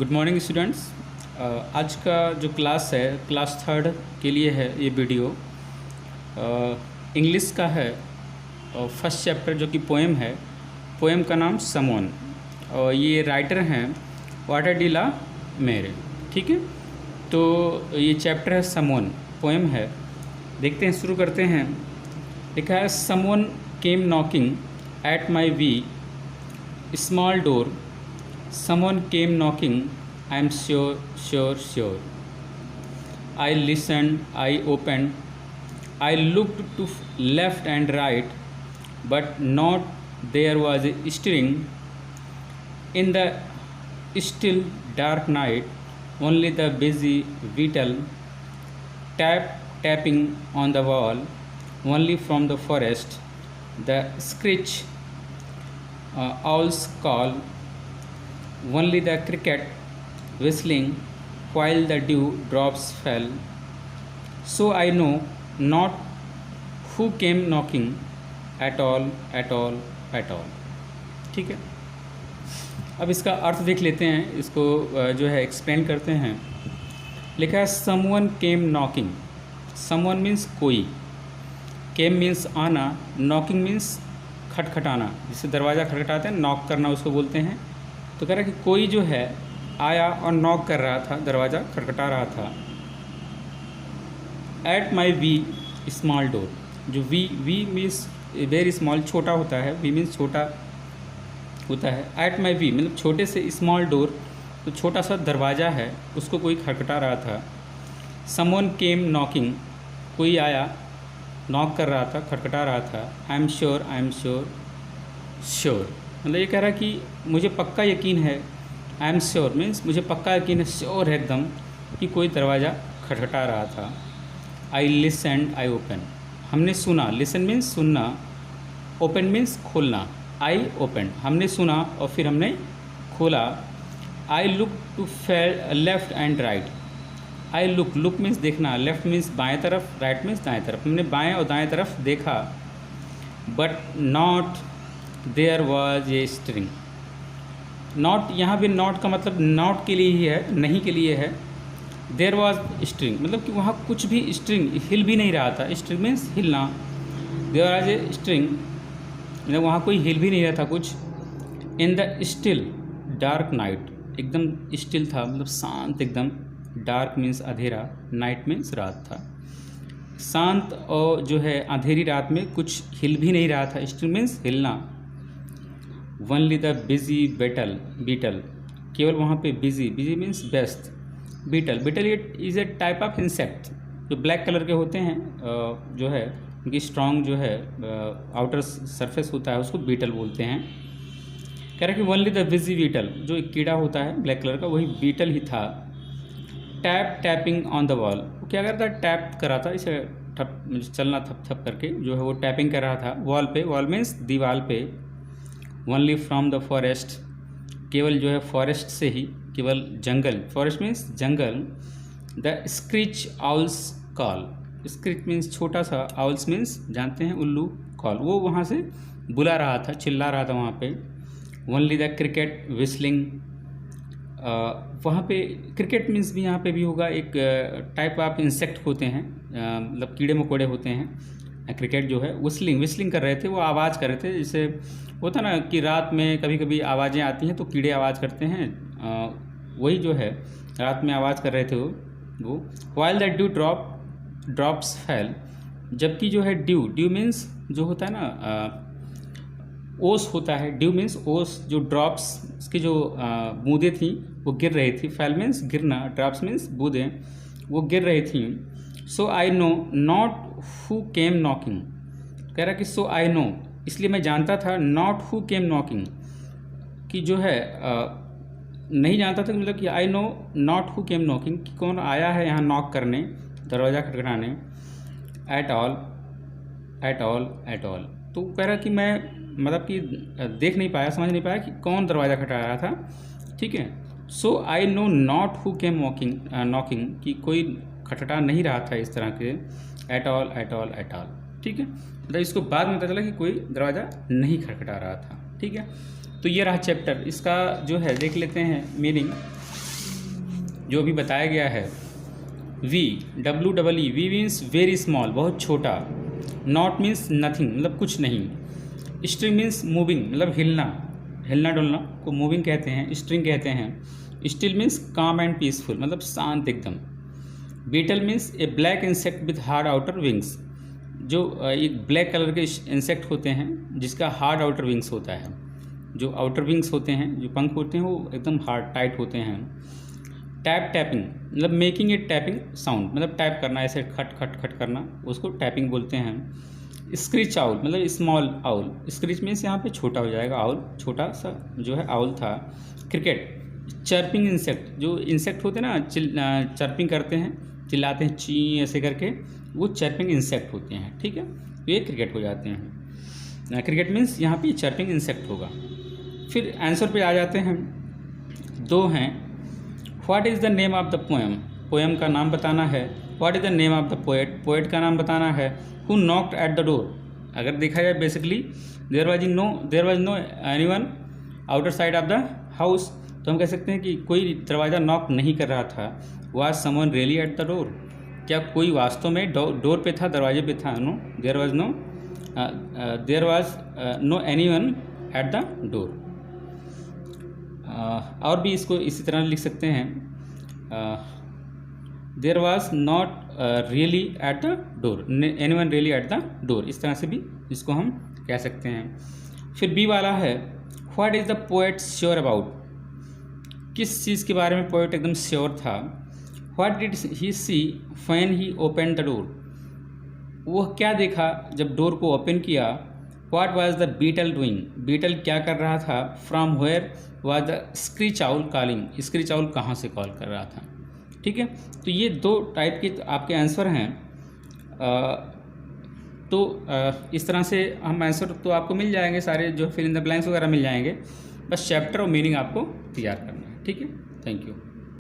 Good morning students. आज का जो क्लास है क्लास थर्ड के लिए है ये वीडियो। इंग्लिश का है फर्स्ट चैप्टर जो कि पोएम है। पोएम का नाम समवन और ये राइटर हैं वाटर डी ला मेरे। ठीक है, तो ये चैप्टर है समवन, पोएम है। देखते हैं, शुरू करते हैं। लिखा है someone came knocking at my V small door. Someone came knocking, I am sure. I listened, I opened, I looked to left and right, but not there was a stirring. In the still dark night, only the busy beetle tapping on the wall, only from the forest, the screech owl's call, only the cricket whistling while the dew drops fell. So I know not who came knocking at all. ठीक है, अब इसका अर्थ देख लेते हैं, इसको जो है एक्सप्लेन करते हैं। लिखा है someone came knocking। someone means कोई, came मीन्स आना, knocking मीन्स खटखटाना, जिससे दरवाज़ा खटखटाते हैं, नॉक करना उसको बोलते हैं। तो कह रहा है कि कोई जो है आया और नॉक कर रहा था, दरवाज़ा खटखटा रहा था। At my V small door, जो वी मीन्स वेरी स्मॉल, छोटा होता है, वी मीन्स छोटा होता है। एट माई वी मतलब छोटे से, स्मॉल डोर तो छोटा सा दरवाज़ा है, उसको कोई खटखटा रहा था। समवन केम नॉकिंग, कोई आया नॉक कर रहा था, खटखटा रहा था। आई एम श्योर मतलब ये कह रहा है कि मुझे पक्का यकीन है। आई एम श्योर मीन्स मुझे पक्का यकीन है, श्योर है एकदम कि कोई दरवाज़ा खटखटा रहा था। आई लिसन, आई ओपन, हमने सुना। लिसन मीन्स सुनना, ओपन मीन्स खोलना। आई ओपन, हमने सुना और फिर हमने खोला। I look to left and right. I look means देखना, लेफ्ट मीन्स बाएं तरफ, राइट मीन्स दाएं तरफ। हमने बाएं और दाएं तरफ देखा। But not there was a string. Not, यहाँ पे नॉट का मतलब नॉट के लिए ही है, नहीं के लिए है। देयर वॉज स्ट्रिंग मतलब कि वहाँ कुछ भी स्ट्रिंग हिल भी नहीं रहा था। स्ट्रिंग मीन्स हिलना। देयर वॉज ए स्ट्रिंग मतलब वहाँ कोई हिल भी नहीं रहा था कुछ। In the still dark night, एकदम स्टिल था मतलब शांत एकदम। डार्क मीन्स अंधेरा, नाइट मीन्स रात था। शांत और जो है अंधेरी रात में कुछ हिल भी नहीं रहा था। स्टिल मीन्स हिलना। ओनली द बिजी बीटल, केवल वहाँ पे बिजी मीन्स व्यस्त। बीटल ये is a type of insect जो ब्लैक कलर के होते हैं, जो है उनकी स्ट्रॉन्ग जो है आउटर सरफेस होता है, उसको बीटल बोलते हैं। कह रहा है कि ओनली द बिजी बीटल, जो एक कीड़ा होता है ब्लैक कलर का, वही बीटल ही था। टैपिंग ऑन द वॉल, वो क्या कर रहा था, टैप कर रहा था, इसे ठप चलना थप करके जो है वो टैपिंग कर रहा था वॉल पे। वॉल मीन्स दीवार पे। ओनली फ्रॉम द फॉरेस्ट, केवल जो है फॉरेस्ट से ही, केवल जंगल, फॉरेस्ट मीन्स जंगल। The screech owls call, screech means छोटा सा, आउल्स मीन्स जानते हैं उल्लू, कॉल वो वहाँ से बुला रहा था, चिल्ला रहा था वहाँ पे। ओनली द क्रिकेट विस्लिंग, वहाँ पे क्रिकेट मीन्स भी यहाँ पे भी होगा, एक टाइप ऑफ इंसेक्ट होते हैं, मतलब कीड़े मकोड़े होते हैं। क्रिकेट जो है विस्लिंग कर रहे थे, वो आवाज़ कर रहे थे। जैसे होता ना कि रात में कभी कभी आवाज़ें आती हैं तो कीड़े आवाज़ करते हैं, वही जो है रात में आवाज़ कर रहे थे वो। While the due drops fail, जबकि जो है ड्यू मीन्स जो होता है ना, ओस होता है। ड्यू मीन्स ओस, जो ड्रॉप्स उसकी जो बूंदें थी वो गिर रही थी। फेल मीन्स गिरना, ड्रॉप्स मीन्स बूंदें, वो गिर रही थी। So I know not who came knocking, कह रहा कि सो आई नो, इसलिए मैं जानता था, नॉट हु केम नॉकिंग कि जो है नहीं जानता था, मतलब कि आई know not who came knocking कि कौन आया है यहाँ नॉक करने, दरवाज़ा खटखटाने। एट ऑल तो कह रहा कि मैं मतलब कि देख नहीं पाया, समझ नहीं पाया कि कौन दरवाज़ा खटखटा रहा था। ठीक है, so I know not who came knocking कि कोई खटखटा नहीं रहा था इस तरह के। At all. ठीक है, मतलब इसको बाद में पता चला कि कोई दरवाज़ा नहीं खटखटा रहा था। ठीक है, तो ये रहा चैप्टर। इसका जो है देख लेते हैं मीनिंग। जो भी बताया गया है। Wee, WEE, wee means very small, बहुत छोटा। नॉट मीन्स नथिंग, मतलब कुछ नहीं। स्ट्रिंग मीन्स मूविंग, मतलब हिलना, हिलना डुलना को मूविंग कहते हैं, स्ट्रिंग कहते हैं। Still means calm and peaceful, मतलब शांत एकदम। Beetle means a black insect with hard outer wings, जो एक ब्लैक कलर के इंसेक्ट होते हैं जिसका हार्ड आउटर विंग्स होता है। जो आउटर विंग्स होते हैं, जो पंख होते हैं, वो एकदम हार्ड टाइट होते हैं। टैप, टैपिंग, मतलब मेकिंग ए टैपिंग साउंड, मतलब टैप करना, ऐसे खट खट खट करना, उसको टैपिंग बोलते हैं। स्क्रीच आउल, मतलब स्मॉल आउल, स्क्रीच मीन्स यहाँ पे छोटा हो जाएगा, आउल छोटा सा जो है आउल था। क्रिकेट, चर्पिंग इंसेक्ट, जो इंसेक्ट होते हैं ना चर्पिंग करते हैं, चिल्लाते हैं ची ऐसे करके, वो चर्पिंग इंसेक्ट होते हैं, ठीक है। तो ये क्रिकेट हो जाते हैं। क्रिकेट मीन्स यहाँ पे चर्पिंग इंसेक्ट होगा। फिर आंसर पे आ जाते हैं, दो हैं। What is the name of the poem, poem का नाम बताना है। What is the name of the poet, poet का नाम बताना है। Who knocked at the door, अगर देखा जाए basically there was no anyone outer side of the house, तो हम कह सकते हैं कि कोई दरवाज़ा नॉक नहीं कर रहा था। Was someone really at the door, क्या कोई वास्तव में डोर पे था, दरवाजे पे था। No, there was no anyone at the door. और भी इसको इसी तरह लिख सकते हैं, there was not really at the door, anyone really at the door, इस तरह से भी इसको हम कह सकते हैं। फिर बी वाला है, what is the poet sure about, किस चीज़ के बारे में पोएट एकदम श्योर था। What did he see when he open the door, वह क्या देखा जब डोर को ओपन किया। What was the beetle doing, beetle क्या कर रहा था। From where was the screech owl calling, screech owl कहाँ से कॉल कर रहा था, ठीक है। तो ये दो टाइप के आपके आंसर हैं। इस तरह से हम आंसर तो आपको मिल जाएंगे सारे, जो फिल इन द ब्लैंक्स वगैरह मिल जाएंगे, बस चैप्टर और मीनिंग आपको तैयार करना है, ठीक है। Thank you.